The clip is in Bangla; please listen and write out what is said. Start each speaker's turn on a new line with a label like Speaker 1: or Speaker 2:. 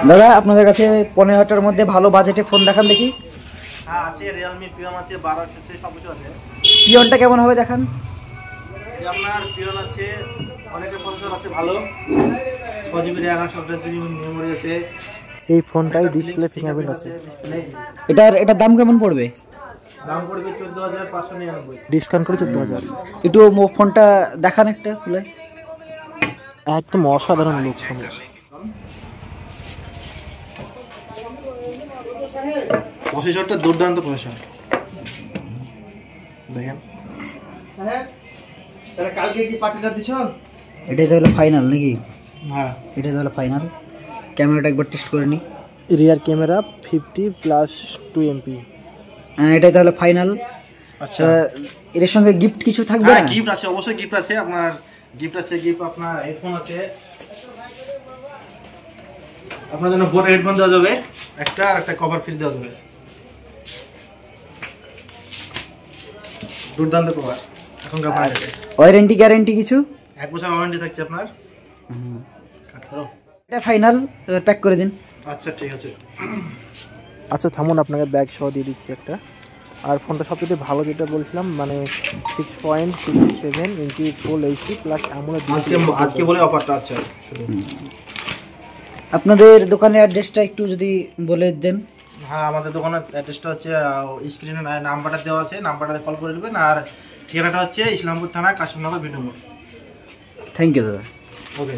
Speaker 1: দাদা আপনাদের কাছে 15,000 মধ্যে ভালো বাজেটে ফোন দেখান দেখি।
Speaker 2: হ্যাঁ আছে, Realme Pion আছে, 12 আছে, সব কিছু আছে।
Speaker 1: পিয়নটা কেমন হবে দেখান।
Speaker 2: এই আপনার Pion আছে, অনেকের প্রসেসর আছে ভালো, 6GB RAM 128GB মেমোরি আছে।
Speaker 3: এই ফোনটাই ডিসপ্লে ফিঙ্গারপ্রিন্ট আছে।
Speaker 1: এটার দাম কেমন পড়বে?
Speaker 2: দাম পড়বে 14,599।
Speaker 3: ডিসকাউন্ট করে 14,000।
Speaker 1: একটু ফোনটা দেখান একটা খুলে।
Speaker 3: একদম অসাধারণ লুক ফোনের।
Speaker 2: প্রসেসরটা দুর্দান্ত প্রসেসর দেখেন। তাহলে কালকে কি পার্টিটা দিছো?
Speaker 1: এটাই তাহলে ফাইনাল নাকি?
Speaker 2: হ্যাঁ
Speaker 1: এটাই তাহলে ফাইনাল। ক্যামেরাটা একবার টেস্ট করে নি।
Speaker 3: Rear camera 50+2 MP।
Speaker 1: এটাই তাহলে ফাইনাল।
Speaker 2: আচ্ছা,
Speaker 1: এর সঙ্গে গিফট কিছু থাকবে?
Speaker 2: হ্যাঁ গিফট আছে, অবশ্যই গিফট আছে। আপনার গিফট আছে, গিফট আপনার হেডফোন আছে, আপনার জন্য বোট হেডফোন দেওয়া যাবে একটা, আর একটা কভার পিস দেওয়া যাবে। দুর্দান্ত কভার এখনকার বাজারে।
Speaker 1: ওয়ারেন্টি গ্যারান্টি কিছু?
Speaker 2: 1 বছর ওয়ারেন্টি থাকছে আপনার।
Speaker 1: এটা ফাইনাল, প্যাক করে দিন।
Speaker 2: আচ্ছা ঠিক আছে।
Speaker 3: আচ্ছা থামুন, আপনাকে ব্যাগ সহ দিয়ে দিচ্ছি একটা। আর ফোনটা সবথেকে ভালো যেটা বলছিলাম, মানে 6.67 ইঞ্চি ফুল এইচডি প্লাস AMOLED
Speaker 2: আজকে বলে অফারটা আছে শুধু।
Speaker 1: আপনাদের দোকানের অ্যাড্রেসটা একটু যদি বলে দেন।
Speaker 2: হ্যাঁ, আমাদের দোকানের অ্যাড্রেসটা হচ্ছে স্ক্রিনে নাম্বারটা দেওয়া আছে, নাম্বারটাতে কল করে নেবেন। আর ঠিকানাটা হচ্ছে ইসলামপুর থানা, কাশিমনগর, বিডুমোড়।
Speaker 1: থ্যাংক ইউ দাদা।
Speaker 2: ওকে।